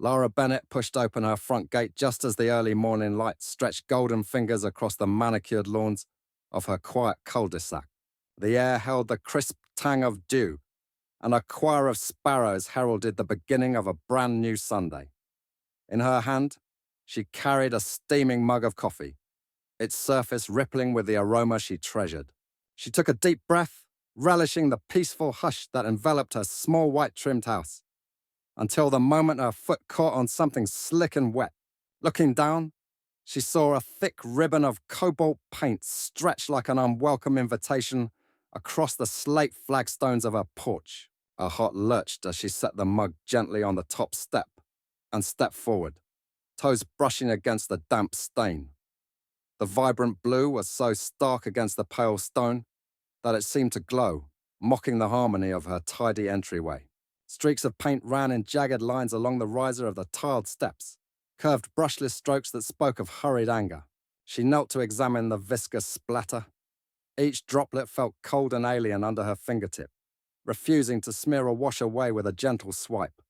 Laura Bennett pushed open her front gate just as the early morning light stretched golden fingers across the manicured lawns of her quiet cul-de-sac. The air held the crisp tang of dew, and a choir of sparrows heralded the beginning of a brand new Sunday. In her hand, she carried a steaming mug of coffee, its surface rippling with the aroma she treasured. She took a deep breath, relishing the peaceful hush that enveloped her small white-trimmed house, until the moment her foot caught on something slick and wet. Looking down, she saw a thick ribbon of cobalt paint stretched like an unwelcome invitation across the slate flagstones of her porch. Her heart lurched as she set the mug gently on the top step and stepped forward, toes brushing against the damp stain. The vibrant blue was so stark against the pale stone that it seemed to glow, mocking the harmony of her tidy entryway. Streaks of paint ran in jagged lines along the riser of the tiled steps, curved brushless strokes that spoke of hurried anger. She knelt to examine the viscous splatter. Each droplet felt cold and alien under her fingertip, refusing to smear or wash away with a gentle swipe.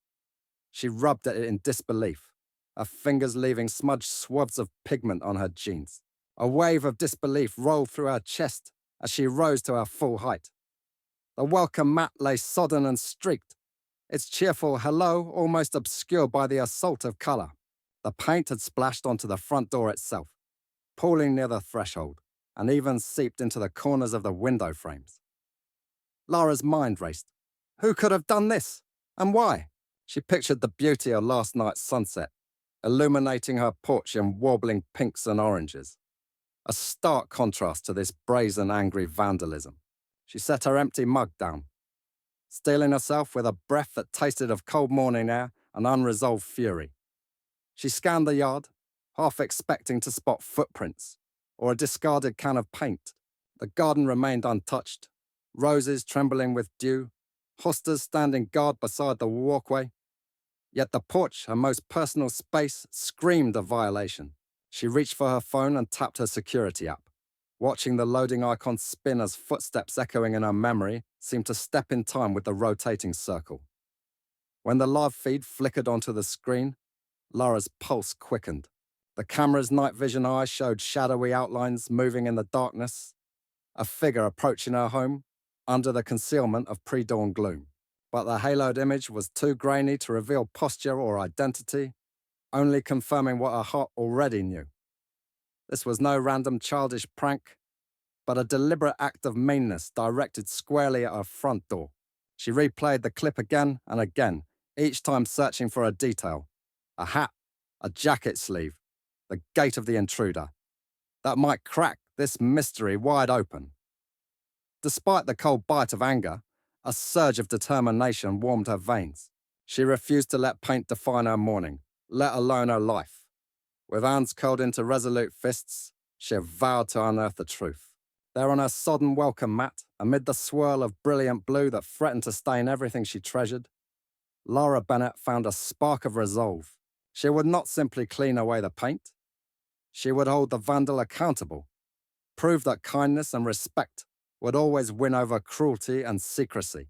She rubbed at it in disbelief, her fingers leaving smudged swabs of pigment on her jeans. A wave of disbelief rolled through her chest as she rose to her full height. The welcome mat lay sodden and streaked, its cheerful hello almost obscured by the assault of colour. The paint had splashed onto the front door itself, pooling near the threshold, and even seeped into the corners of the window frames. Lara's mind raced. Who could have done this? And why? She pictured the beauty of last night's sunset, illuminating her porch in warbling pinks and oranges. A stark contrast to this brazen, angry vandalism. She set her empty mug down, steeling herself with a breath that tasted of cold morning air and unresolved fury. She scanned the yard, half expecting to spot footprints or a discarded can of paint. The garden remained untouched, roses trembling with dew, hostas standing guard beside the walkway. Yet the porch, her most personal space, screamed of violation. She reached for her phone and tapped her security app, watching the loading icon spin as footsteps echoing in her memory seemed to step in time with the rotating circle. When the live feed flickered onto the screen, Lara's pulse quickened. The camera's night vision eye showed shadowy outlines moving in the darkness, a figure approaching her home under the concealment of pre-dawn gloom. But the haloed image was too grainy to reveal posture or identity, only confirming what her heart already knew. This was no random childish prank, but a deliberate act of meanness directed squarely at her front door. She replayed the clip again and again, each time searching for a detail. A hat, a jacket sleeve, the gait of the intruder, that might crack this mystery wide open. Despite the cold bite of anger, a surge of determination warmed her veins. She refused to let paint define her morning, let alone her life. With hands curled into resolute fists, she vowed to unearth the truth. There on her sodden welcome mat, amid the swirl of brilliant blue that threatened to stain everything she treasured, Laura Bennett found a spark of resolve. She would not simply clean away the paint. She would hold the vandal accountable, prove that kindness and respect would always win over cruelty and secrecy.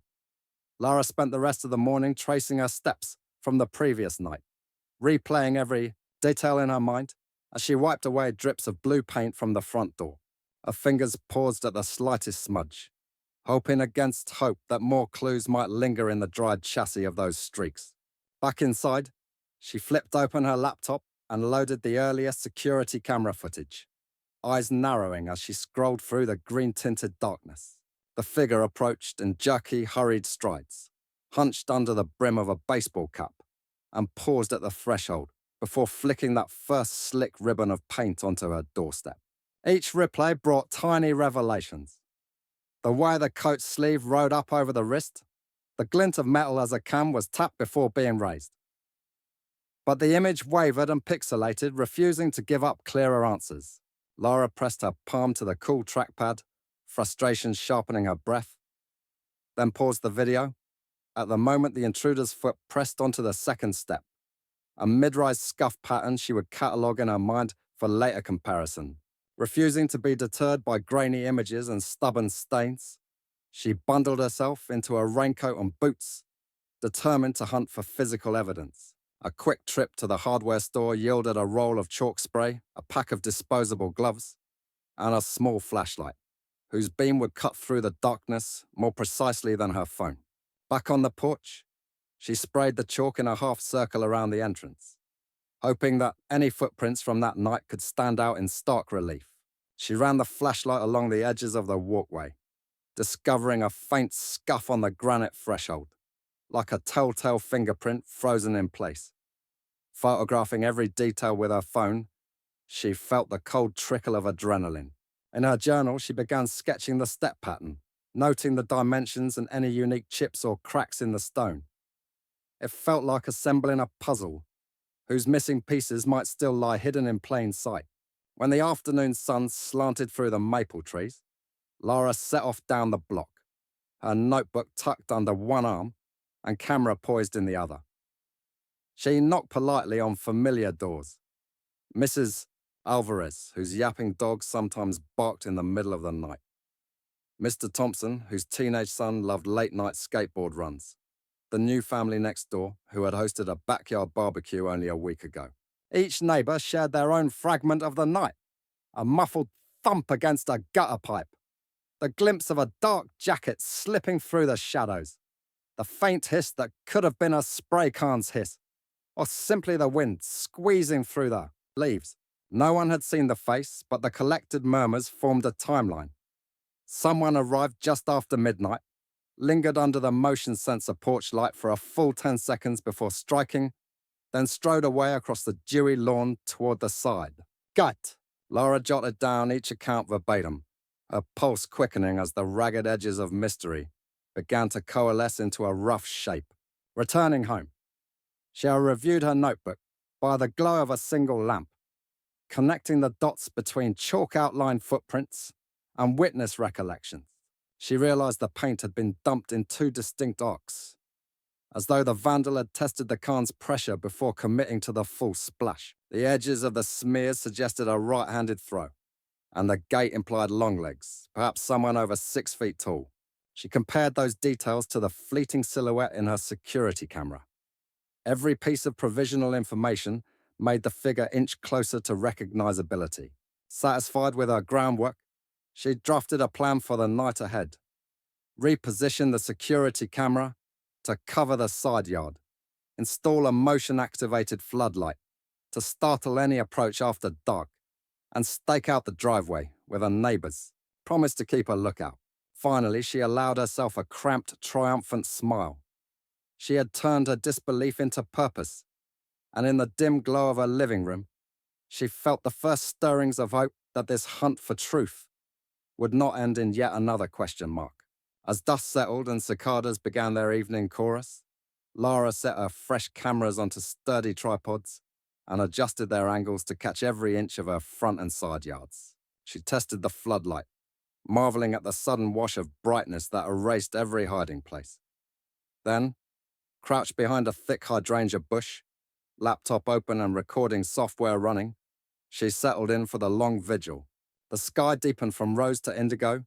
Lara spent the rest of the morning tracing her steps from the previous night, replaying every detail in her mind as she wiped away drips of blue paint from the front door. Her fingers paused at the slightest smudge, hoping against hope that more clues might linger in the dried chassis of those streaks. Back inside, she flipped open her laptop and loaded the earliest security camera footage, eyes narrowing as she scrolled through the green-tinted darkness. The figure approached in jerky, hurried strides, hunched under the brim of a baseball cap, and paused at the threshold before flicking that first slick ribbon of paint onto her doorstep. Each replay brought tiny revelations. The way the coat sleeve rode up over the wrist, the glint of metal as a cam was tapped before being raised. But the image wavered and pixelated, refusing to give up clearer answers. Lara pressed her palm to the cool trackpad, frustration sharpening her breath, then paused the video. At the moment the intruder's foot pressed onto the second step, a mid-rise scuff pattern she would catalogue in her mind for later comparison. Refusing to be deterred by grainy images and stubborn stains, she bundled herself into a raincoat and boots, determined to hunt for physical evidence. A quick trip to the hardware store yielded a roll of chalk spray, a pack of disposable gloves, and a small flashlight, whose beam would cut through the darkness more precisely than her phone. Back on the porch, she sprayed the chalk in a half circle around the entrance, hoping that any footprints from that night could stand out in stark relief. She ran the flashlight along the edges of the walkway, discovering a faint scuff on the granite threshold, like a telltale fingerprint frozen in place. Photographing every detail with her phone, she felt the cold trickle of adrenaline. In her journal, she began sketching the step pattern, noting the dimensions and any unique chips or cracks in the stone. It felt like assembling a puzzle, whose missing pieces might still lie hidden in plain sight. When the afternoon sun slanted through the maple trees, Lara set off down the block, her notebook tucked under one arm and camera poised in the other. She knocked politely on familiar doors. Mrs. Alvarez, whose yapping dog sometimes barked in the middle of the night. Mr. Thompson, whose teenage son loved late-night skateboard runs. The new family next door, who had hosted a backyard barbecue only a week ago. Each neighbor shared their own fragment of the night. A muffled thump against a gutter pipe. The glimpse of a dark jacket slipping through the shadows. The faint hiss that could have been a spray can's hiss. Or simply the wind squeezing through the leaves. No one had seen the face, but the collected murmurs formed a timeline. Someone arrived just after midnight, lingered under the motion sensor porch light for a full 10 seconds before striking, then strode away across the dewy lawn toward the side. Gut! Lara jotted down each account verbatim, her pulse quickening as the ragged edges of mystery began to coalesce into a rough shape. Returning home, she reviewed her notebook by the glow of a single lamp, connecting the dots between chalk-outlined footprints and witness recollections. She realized the paint had been dumped in two distinct arcs, as though the vandal had tested the can's pressure before committing to the full splash. The edges of the smears suggested a right-handed throw, and the gait implied long legs, perhaps someone over 6 feet tall. She compared those details to the fleeting silhouette in her security camera. Every piece of provisional information made the figure inch closer to recognizability. Satisfied with her groundwork, she drafted a plan for the night ahead. Reposition the security camera to cover the side yard. Install a motion-activated floodlight to startle any approach after dark, and stake out the driveway with her neighbors. Promised to keep a lookout. Finally, she allowed herself a cramped, triumphant smile. She had turned her disbelief into purpose, and in the dim glow of her living room, she felt the first stirrings of hope that this hunt for truth would not end in yet another question mark. As dust settled and cicadas began their evening chorus, Lara set her fresh cameras onto sturdy tripods and adjusted their angles to catch every inch of her front and side yards. She tested the floodlight, marveling at the sudden wash of brightness that erased every hiding place. Then, crouched behind a thick hydrangea bush, laptop open and recording software running, she settled in for the long vigil. The sky deepened from rose to indigo,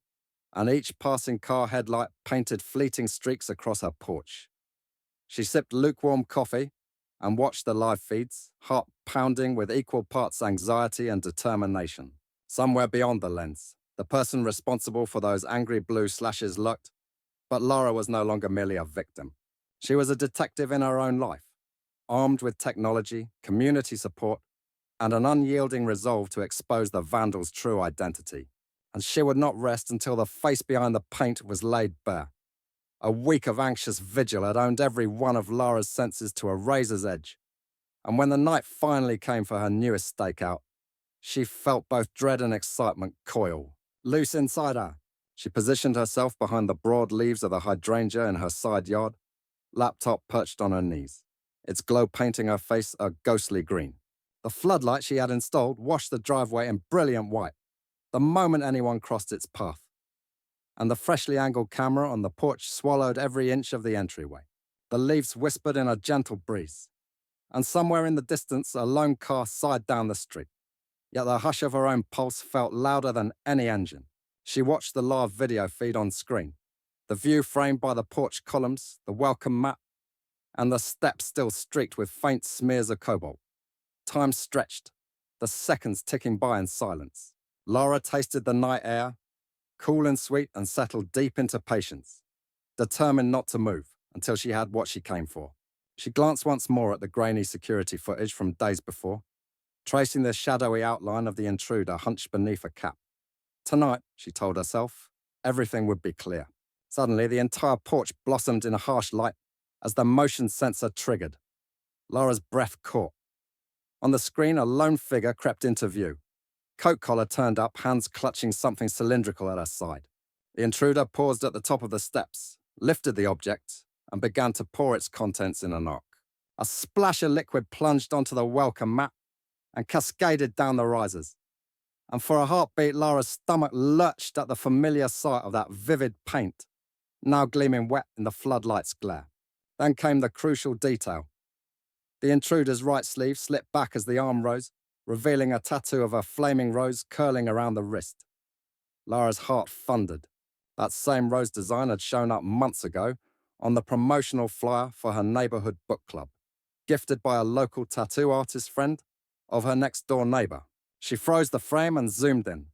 and each passing car headlight painted fleeting streaks across her porch. She sipped lukewarm coffee and watched the live feeds, heart pounding with equal parts anxiety and determination. Somewhere beyond the lens, the person responsible for those angry blue slashes lurked, but Lara was no longer merely a victim. She was a detective in her own life, armed with technology, community support, and an unyielding resolve to expose the vandal's true identity. And she would not rest until the face behind the paint was laid bare. A week of anxious vigil had owned every one of Lara's senses to a razor's edge, and when the night finally came for her newest stakeout, she felt both dread and excitement coil. Loose inside her, she positioned herself behind the broad leaves of the hydrangea in her side yard, laptop perched on her knees, its glow painting her face a ghostly green. The floodlight she had installed washed the driveway in brilliant white the moment anyone crossed its path, and the freshly angled camera on the porch swallowed every inch of the entryway. The leaves whispered in a gentle breeze, and somewhere in the distance a lone car sighed down the street. Yet the hush of her own pulse felt louder than any engine. She watched the live video feed on screen, the view framed by the porch columns, the welcome mat, and the steps still streaked with faint smears of cobalt. Time stretched, the seconds ticking by in silence. Lara tasted the night air, cool and sweet, and settled deep into patience, determined not to move until she had what she came for. She glanced once more at the grainy security footage from days before, tracing the shadowy outline of the intruder hunched beneath a cap. Tonight, she told herself, everything would be clear. Suddenly, the entire porch blossomed in a harsh light as the motion sensor triggered. Lara's breath caught. On the screen, a lone figure crept into view. Coat collar turned up, hands clutching something cylindrical at her side. The intruder paused at the top of the steps, lifted the object, and began to pour its contents in an arc. A splash of liquid plunged onto the welcome mat and cascaded down the risers. And for a heartbeat, Lara's stomach lurched at the familiar sight of that vivid paint, now gleaming wet in the floodlight's glare. Then came the crucial detail. The intruder's right sleeve slipped back as the arm rose, revealing a tattoo of a flaming rose curling around the wrist. Lara's heart thundered. That same rose design had shown up months ago on the promotional flyer for her neighborhood book club, gifted by a local tattoo artist friend of her next-door neighbor. She froze the frame and zoomed in,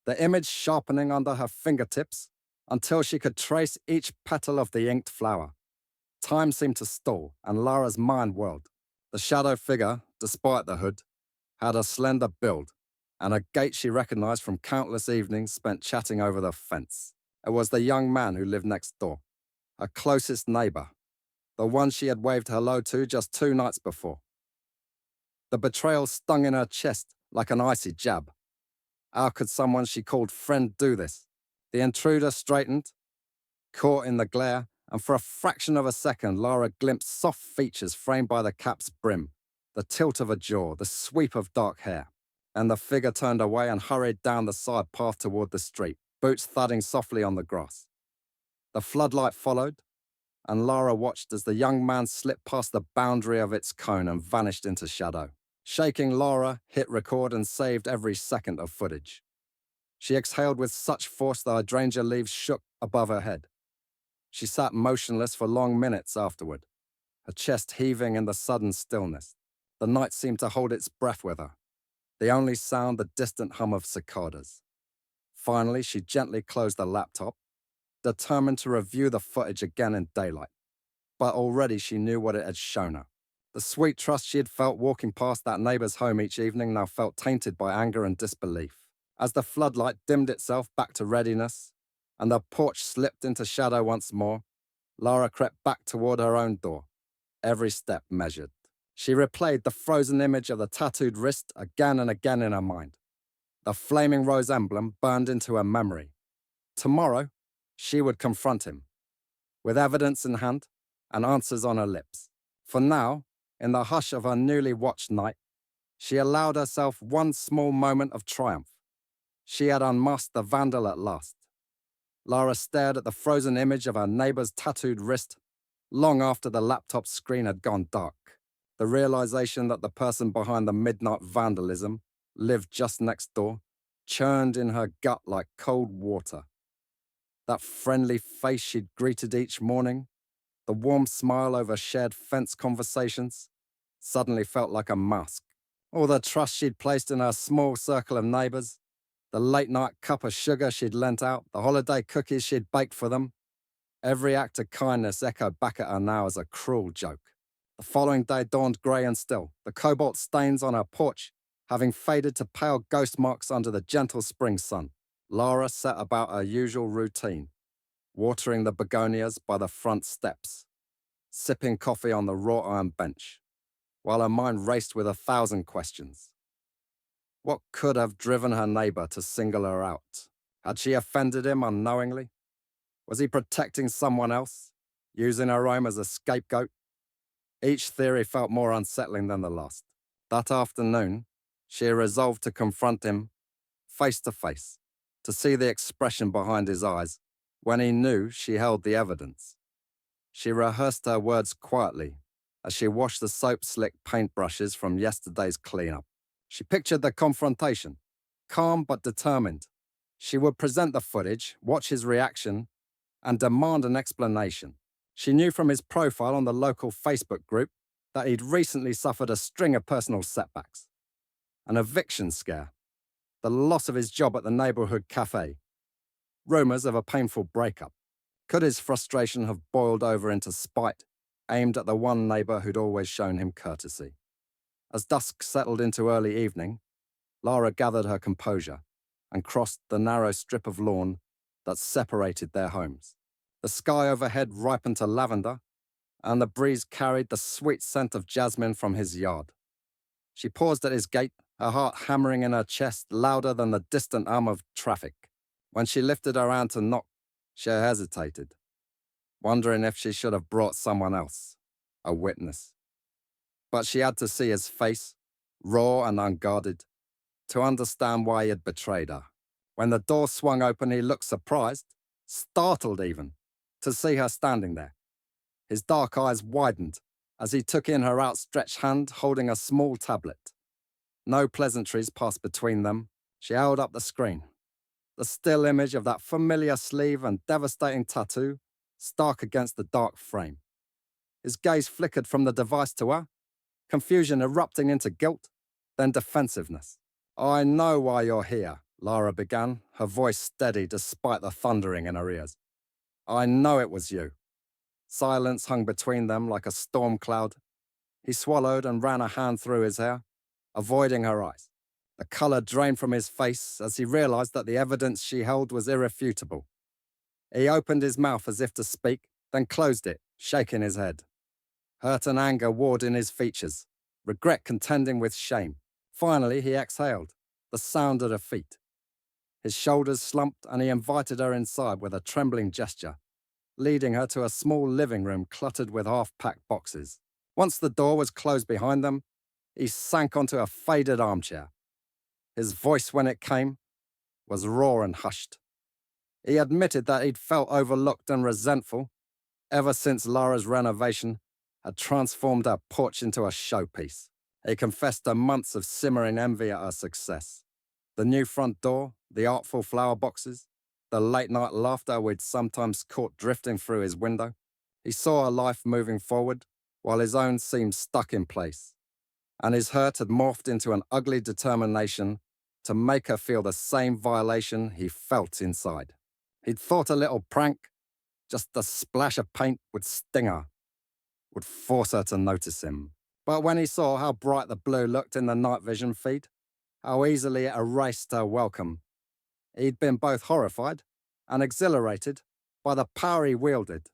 the image sharpening under her fingertips until she could trace each petal of the inked flower. Time seemed to stall, and Lara's mind whirled. The shadow figure, despite the hood, had a slender build, and a gait she recognized from countless evenings spent chatting over the fence. It was the young man who lived next door, her closest neighbor, the one she had waved hello to just 2 nights before. The betrayal stung in her chest like an icy jab. How could someone she called friend do this? The intruder straightened, caught in the glare, and for a fraction of a second, Lara glimpsed soft features framed by the cap's brim, the tilt of a jaw, the sweep of dark hair. And the figure turned away and hurried down the side path toward the street, boots thudding softly on the grass. The floodlight followed, and Lara watched as the young man slipped past the boundary of its cone and vanished into shadow. Shaking, Lara hit record and saved every second of footage. She exhaled with such force the hydrangea leaves shook above her head. She sat motionless for long minutes afterward, her chest heaving in the sudden stillness. The night seemed to hold its breath with her, the only sound the distant hum of cicadas. Finally, she gently closed the laptop, determined to review the footage again in daylight. But already she knew what it had shown her. The sweet trust she had felt walking past that neighbor's home each evening now felt tainted by anger and disbelief. As the floodlight dimmed itself back to readiness, and the porch slipped into shadow once more, Lara crept back toward her own door, every step measured. She replayed the frozen image of the tattooed wrist again and again in her mind. The flaming rose emblem burned into her memory. Tomorrow, she would confront him, with evidence in hand and answers on her lips. For now, in the hush of her newly watched night, she allowed herself one small moment of triumph. She had unmasked the Vandal at last. Lara stared at the frozen image of her neighbor's tattooed wrist long after the laptop screen had gone dark. The realization that the person behind the midnight vandalism lived just next door churned in her gut like cold water. That friendly face she'd greeted each morning, the warm smile over shared fence conversations, suddenly felt like a mask. All the trust she'd placed in her small circle of neighbors, the late-night cup of sugar she'd lent out, the holiday cookies she'd baked for them, every act of kindness echoed back at her now as a cruel joke. The following day dawned grey and still, the cobalt stains on her porch having faded to pale ghost marks under the gentle spring sun. Lara set about her usual routine, watering the begonias by the front steps, sipping coffee on the wrought iron bench, while her mind raced with 1,000 questions. What could have driven her neighbor to single her out? Had she offended him unknowingly? Was he protecting someone else, using her home as a scapegoat? Each theory felt more unsettling than the last. That afternoon, she resolved to confront him face to face, to see the expression behind his eyes when he knew she held the evidence. She rehearsed her words quietly as she washed the soap-slick paintbrushes from yesterday's cleanup. She pictured the confrontation, calm but determined. She would present the footage, watch his reaction, and demand an explanation. She knew from his profile on the local Facebook group that he'd recently suffered a string of personal setbacks. An eviction scare, the loss of his job at the neighborhood cafe, rumors of a painful breakup. Could his frustration have boiled over into spite, aimed at the one neighbor who'd always shown him courtesy? As dusk settled into early evening, Lara gathered her composure and crossed the narrow strip of lawn that separated their homes. The sky overhead ripened to lavender, and the breeze carried the sweet scent of jasmine from his yard. She paused at his gate, her heart hammering in her chest louder than the distant hum of traffic. When she lifted her hand to knock, she hesitated, wondering if she should have brought someone else, a witness. But she had to see his face, raw and unguarded, to understand why he had betrayed her. When the door swung open, he looked surprised, startled even, to see her standing there. His dark eyes widened as he took in her outstretched hand holding a small tablet. No pleasantries passed between them. She held up the screen. The still image of that familiar sleeve and devastating tattoo, stark against the dark frame. His gaze flickered from the device to her, confusion erupting into guilt, then defensiveness. "I know why you're here," Lara began, her voice steady despite the thundering in her ears. "I know it was you." Silence hung between them like a storm cloud. He swallowed and ran a hand through his hair, avoiding her eyes. The color drained from his face as he realized that the evidence she held was irrefutable. He opened his mouth as if to speak, then closed it, shaking his head. Hurt and anger warred in his features, regret contending with shame. Finally, he exhaled, the sound at her feet. His shoulders slumped and he invited her inside with a trembling gesture, leading her to a small living room cluttered with half-packed boxes. Once the door was closed behind them, he sank onto a faded armchair. His voice, when it came, was raw and hushed. He admitted that he'd felt overlooked and resentful ever since Lara's renovation had transformed her porch into a showpiece. He confessed to months of simmering envy at her success. The new front door, the artful flower boxes, the late-night laughter we'd sometimes caught drifting through his window. He saw her life moving forward, while his own seemed stuck in place. And his hurt had morphed into an ugly determination to make her feel the same violation he felt inside. He'd thought a little prank, just a splash of paint, would sting her, would force her to notice him. But when he saw how bright the blue looked in the night vision feed, how easily it erased her welcome, he'd been both horrified and exhilarated by the power he wielded.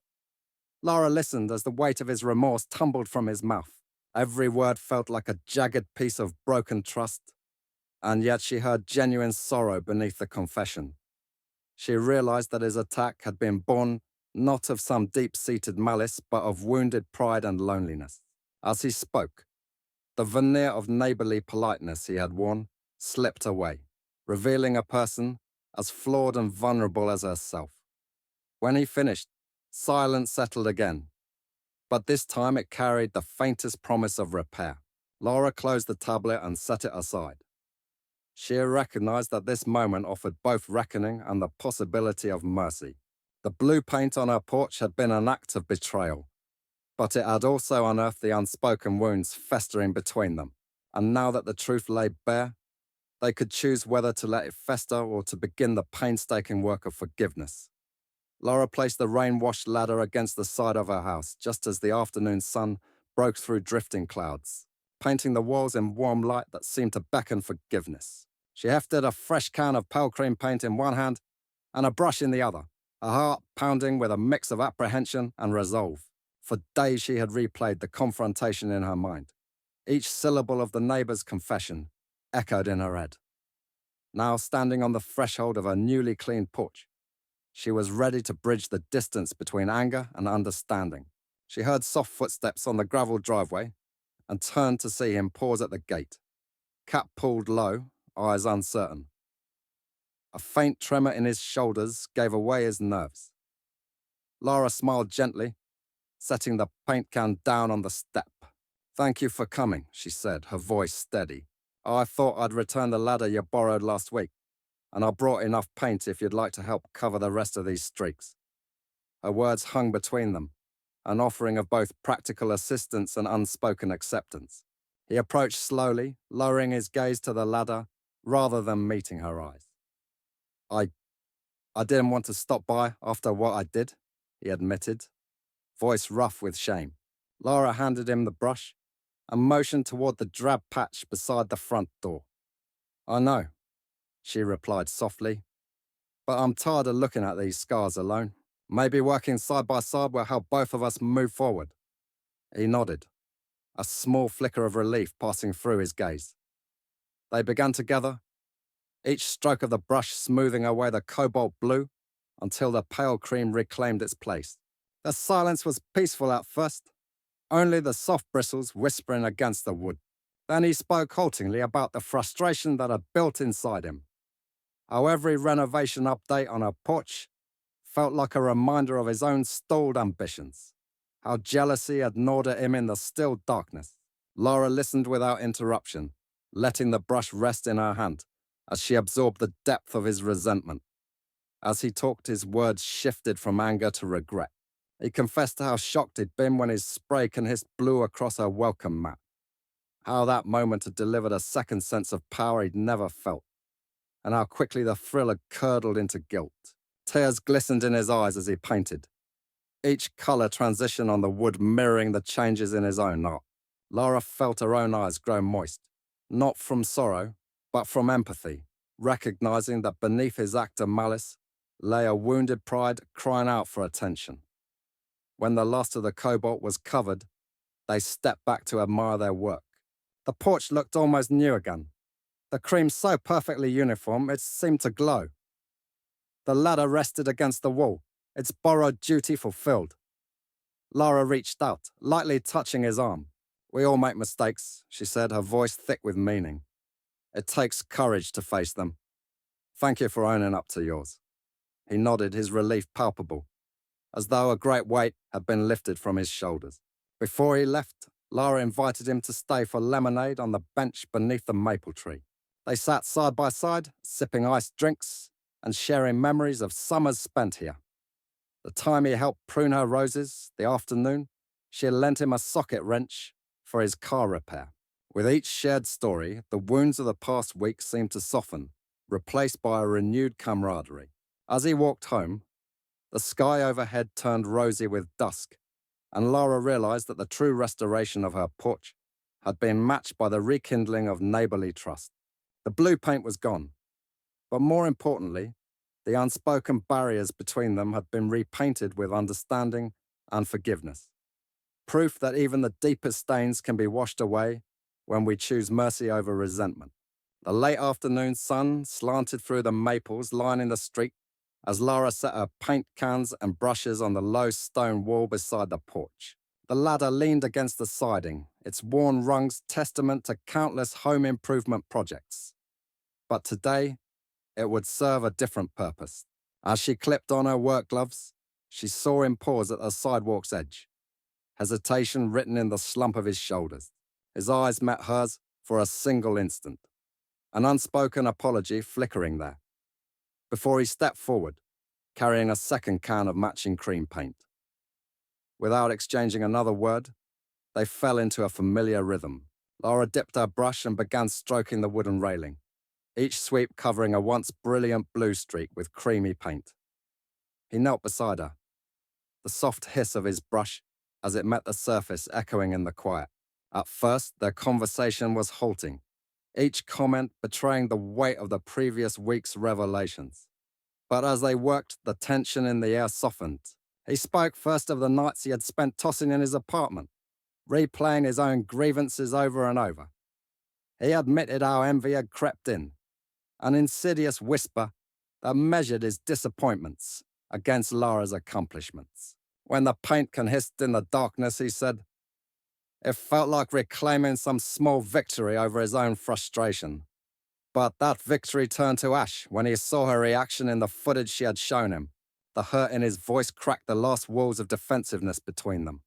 Lara listened as the weight of his remorse tumbled from his mouth. Every word felt like a jagged piece of broken trust, and yet she heard genuine sorrow beneath the confession. She realized that his attack had been born not of some deep-seated malice, but of wounded pride and loneliness. As he spoke, the veneer of neighborly politeness he had worn slipped away, revealing a person as flawed and vulnerable as herself. When he finished, silence settled again, but this time it carried the faintest promise of repair. Lara closed the tablet and set it aside. She recognized that this moment offered both reckoning and the possibility of mercy. The blue paint on her porch had been an act of betrayal, but it had also unearthed the unspoken wounds festering between them. And now that the truth lay bare, they could choose whether to let it fester or to begin the painstaking work of forgiveness. Lara placed the rain-washed ladder against the side of her house just as the afternoon sun broke through drifting clouds, painting the walls in warm light that seemed to beckon forgiveness. She hefted a fresh can of pale cream paint in one hand and a brush in the other, her heart pounding with a mix of apprehension and resolve. For days she had replayed the confrontation in her mind. Each syllable of the neighbor's confession echoed in her head. Now standing on the threshold of her newly cleaned porch, she was ready to bridge the distance between anger and understanding. She heard soft footsteps on the gravel driveway and turned to see him pause at the gate. Cap pulled low, eyes uncertain. A faint tremor in his shoulders gave away his nerves. Lara smiled gently, setting the paint can down on the step. "Thank you for coming," she said, her voice steady. "I thought I'd return the ladder you borrowed last week, and I brought enough paint if you'd like to help cover the rest of these streaks." Her words hung between them, an offering of both practical assistance and unspoken acceptance. He approached slowly, lowering his gaze to the ladder rather than meeting her eyes. I didn't want to stop by after what I did, he admitted, voice rough with shame. Laura handed him the brush and motioned toward the drab patch beside the front door. I know, she replied softly, but I'm tired of looking at these scars alone. Maybe working side by side will help both of us move forward. He nodded, a small flicker of relief passing through his gaze. They began together, each stroke of the brush smoothing away the cobalt blue until the pale cream reclaimed its place. The silence was peaceful at first, only the soft bristles whispering against the wood. Then he spoke haltingly about the frustration that had built inside him. How every renovation update on her porch felt like a reminder of his own stalled ambitions. How jealousy had gnawed at him in the still darkness. Laura listened without interruption, letting the brush rest in her hand as she absorbed the depth of his resentment. As he talked, his words shifted from anger to regret. He confessed how shocked he'd been when his spray can hiss blew across her welcome mat. How that moment had delivered a second sense of power he'd never felt, and how quickly the thrill had curdled into guilt. Tears glistened in his eyes as he painted, each color transition on the wood mirroring the changes in his own art. Laura felt her own eyes grow moist, not from sorrow, but from empathy, recognizing that beneath his act of malice lay a wounded pride crying out for attention. When the last of the cobalt was covered, they stepped back to admire their work. The porch looked almost new again, the cream so perfectly uniform it seemed to glow. The ladder rested against the wall, its borrowed duty fulfilled. Laura reached out, lightly touching his arm. We all make mistakes, she said, her voice thick with meaning. It takes courage to face them. Thank you for owning up to yours. He nodded, his relief palpable, as though a great weight had been lifted from his shoulders. Before he left, Laura invited him to stay for lemonade on the bench beneath the maple tree. They sat side by side, sipping iced drinks and sharing memories of summers spent here. The time he helped prune her roses, the afternoon she had lent him a socket wrench for his car repair. With each shared story, the wounds of the past week seemed to soften, replaced by a renewed camaraderie. As he walked home, the sky overhead turned rosy with dusk, and Laura realized that the true restoration of her porch had been matched by the rekindling of neighborly trust. The blue paint was gone, but more importantly, the unspoken barriers between them had been repainted with understanding and forgiveness. Proof that even the deepest stains can be washed away when we choose mercy over resentment. The late afternoon sun slanted through the maples lining the street as Laura set her paint cans and brushes on the low stone wall beside the porch. The ladder leaned against the siding, its worn rungs testament to countless home improvement projects. But today, it would serve a different purpose. As she clipped on her work gloves, she saw him pause at the sidewalk's edge, hesitation written in the slump of his shoulders. His eyes met hers for a single instant, an unspoken apology flickering there, before he stepped forward, carrying a second can of matching cream paint. Without exchanging another word, they fell into a familiar rhythm. Laura dipped her brush and began stroking the wooden railing, each sweep covering a once brilliant blue streak with creamy paint. He knelt beside her, the soft hiss of his brush as it met the surface echoing in the quiet. At first, their conversation was halting, each comment betraying the weight of the previous week's revelations. But as they worked, the tension in the air softened. He spoke first of the nights he had spent tossing in his apartment, replaying his own grievances over and over. He admitted how envy had crept in, an insidious whisper that measured his disappointments against Laura's accomplishments. When the paint can hissed in the darkness, he said, it felt like reclaiming some small victory over his own frustration. But that victory turned to ash when he saw her reaction in the footage she had shown him. The hurt in his voice cracked the last walls of defensiveness between them.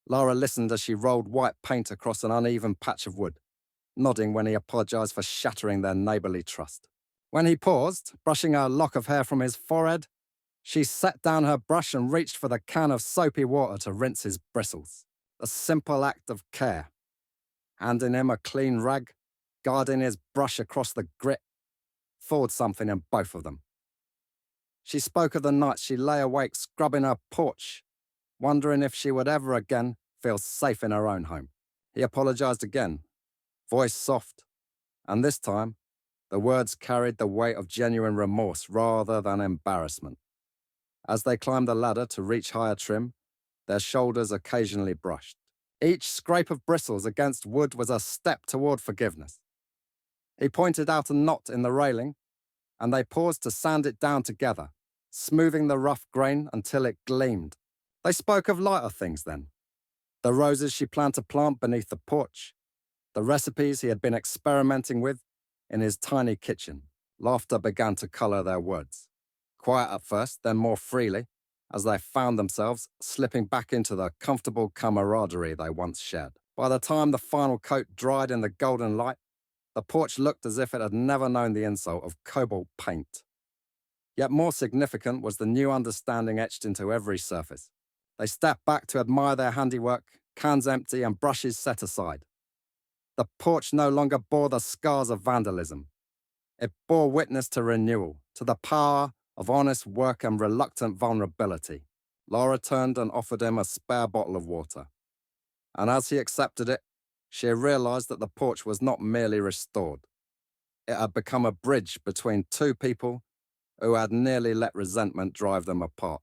Laura listened as she rolled white paint across an uneven patch of wood, nodding when he apologized for shattering their neighborly trust. When he paused, brushing a lock of hair from his forehead, She set down her brush and reached for the can of soapy water to rinse his bristles. A simple act of care. Handing him a clean rag, guarding his brush across the grit, thawed something in both of them. She spoke of the nights she lay awake scrubbing her porch, wondering if she would ever again feel safe in her own home. He apologized again, voice soft, and this time, the words carried the weight of genuine remorse rather than embarrassment. As they climbed the ladder to reach higher trim, their shoulders occasionally brushed. Each scrape of bristles against wood was a step toward forgiveness. He pointed out a knot in the railing, and they paused to sand it down together, smoothing the rough grain until it gleamed. They spoke of lighter things then. The roses she planned to plant beneath the porch, the recipes he had been experimenting with in his tiny kitchen. Laughter began to color their words. Quiet at first, then more freely, as they found themselves slipping back into the comfortable camaraderie they once shared. By the time the final coat dried in the golden light, the porch looked as if it had never known the insult of cobalt paint. Yet more significant was the new understanding etched into every surface. They stepped back to admire their handiwork, cans empty and brushes set aside. The porch no longer bore the scars of vandalism. It bore witness to renewal, to the power of honest work and reluctant vulnerability. Laura turned and offered him a spare bottle of water. And as he accepted it, she realized that the porch was not merely restored. It had become a bridge between two people who had nearly let resentment drive them apart.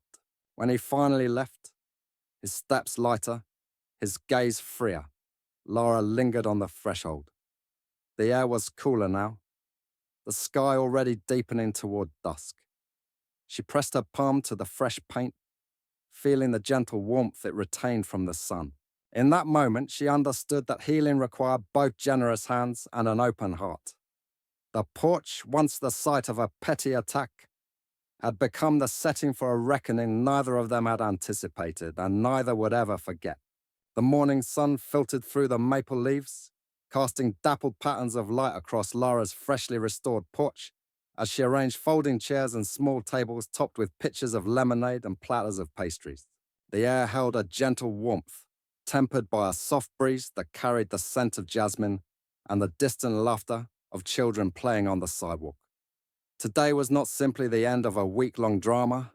When he finally left, his steps lighter, his gaze freer, Laura lingered on the threshold. The air was cooler now, the sky already deepening toward dusk. She pressed her palm to the fresh paint, feeling the gentle warmth it retained from the sun. In that moment, she understood that healing required both generous hands and an open heart. The porch, once the site of a petty attack, had become the setting for a reckoning neither of them had anticipated and neither would ever forget. The morning sun filtered through the maple leaves, casting dappled patterns of light across Laura's freshly restored porch as she arranged folding chairs and small tables topped with pitchers of lemonade and platters of pastries. The air held a gentle warmth, tempered by a soft breeze that carried the scent of jasmine and the distant laughter of children playing on the sidewalk. Today was not simply the end of a week-long drama,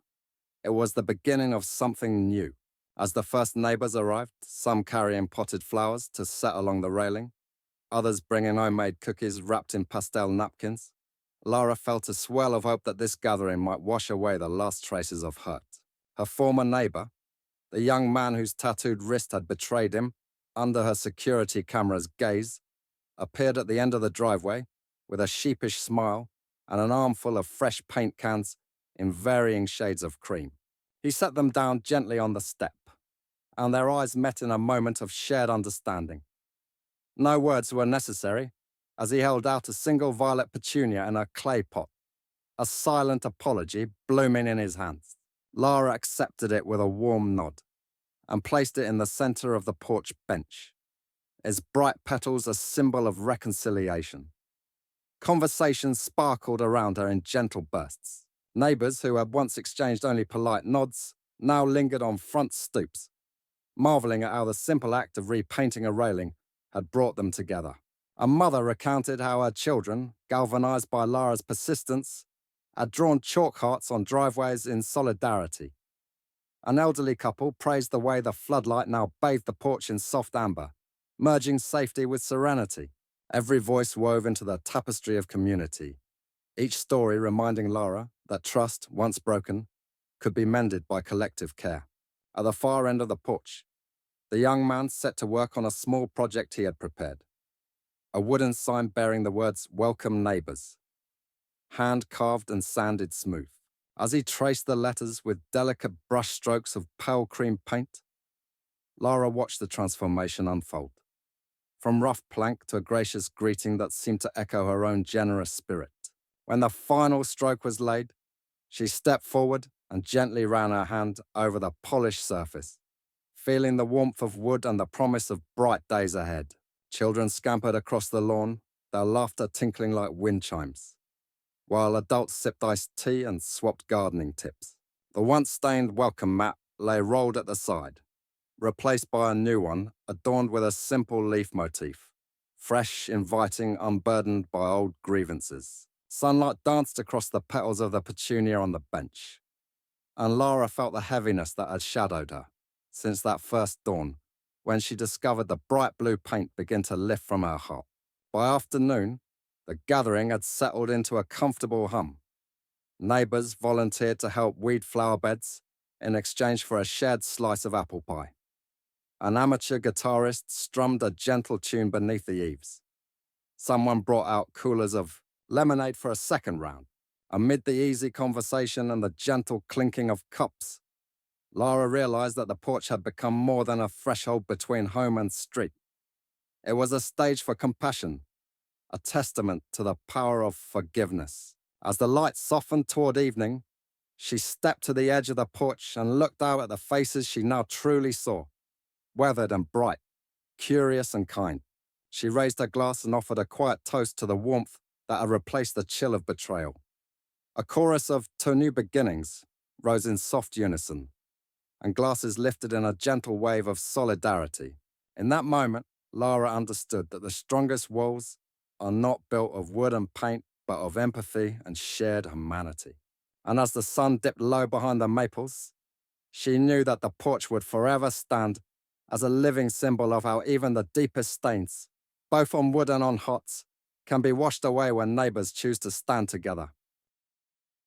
it was the beginning of something new. As the first neighbors arrived, some carrying potted flowers to set along the railing, others bringing homemade cookies wrapped in pastel napkins, Laura felt a swell of hope that this gathering might wash away the last traces of hurt. Her former neighbor, the young man whose tattooed wrist had betrayed him under her security camera's gaze, appeared at the end of the driveway with a sheepish smile and an armful of fresh paint cans in varying shades of cream. He set them down gently on the step, and their eyes met in a moment of shared understanding. No words were necessary, as he held out a single violet petunia in a clay pot, a silent apology blooming in his hands. Lara accepted it with a warm nod and placed it in the center of the porch bench, its bright petals a symbol of reconciliation. Conversation sparkled around her in gentle bursts. Neighbors who had once exchanged only polite nods now lingered on front stoops, marveling at how the simple act of repainting a railing had brought them together. A mother recounted how her children, galvanized by Lara's persistence, had drawn chalk hearts on driveways in solidarity. An elderly couple praised the way the floodlight now bathed the porch in soft amber, merging safety with serenity. Every voice wove into the tapestry of community, each story reminding Lara that trust, once broken, could be mended by collective care. At the far end of the porch, the young man set to work on a small project he had prepared. A wooden sign bearing the words, "Welcome Neighbors," hand-carved and sanded smooth. As he traced the letters with delicate brush strokes of pale cream paint, Lara watched the transformation unfold. From rough plank to a gracious greeting that seemed to echo her own generous spirit. When the final stroke was laid, she stepped forward and gently ran her hand over the polished surface, feeling the warmth of wood and the promise of bright days ahead. Children scampered across the lawn, their laughter tinkling like wind chimes, while adults sipped iced tea and swapped gardening tips. The once-stained welcome mat lay rolled at the side, replaced by a new one adorned with a simple leaf motif, fresh, inviting, unburdened by old grievances. Sunlight danced across the petals of the petunia on the bench, and Lara felt the heaviness that had shadowed her since that first dawn when she discovered the bright blue paint begin to lift from her heart. By afternoon, the gathering had settled into a comfortable hum. Neighbours volunteered to help weed flower beds in exchange for a shared slice of apple pie. An amateur guitarist strummed a gentle tune beneath the eaves. Someone brought out coolers of lemonade for a second round. Amid the easy conversation and the gentle clinking of cups, Lara realized that the porch had become more than a threshold between home and street. It was a stage for compassion, a testament to the power of forgiveness. As the light softened toward evening, she stepped to the edge of the porch and looked out at the faces she now truly saw, weathered and bright, curious and kind. She raised her glass and offered a quiet toast to the warmth that had replaced the chill of betrayal. A chorus of "To New Beginnings" rose in soft unison, and glasses lifted in a gentle wave of solidarity. In that moment, Lara understood that the strongest walls are not built of wood and paint, but of empathy and shared humanity. And as the sun dipped low behind the maples, she knew that the porch would forever stand as a living symbol of how even the deepest stains, both on wood and on hearts, can be washed away when neighbors choose to stand together.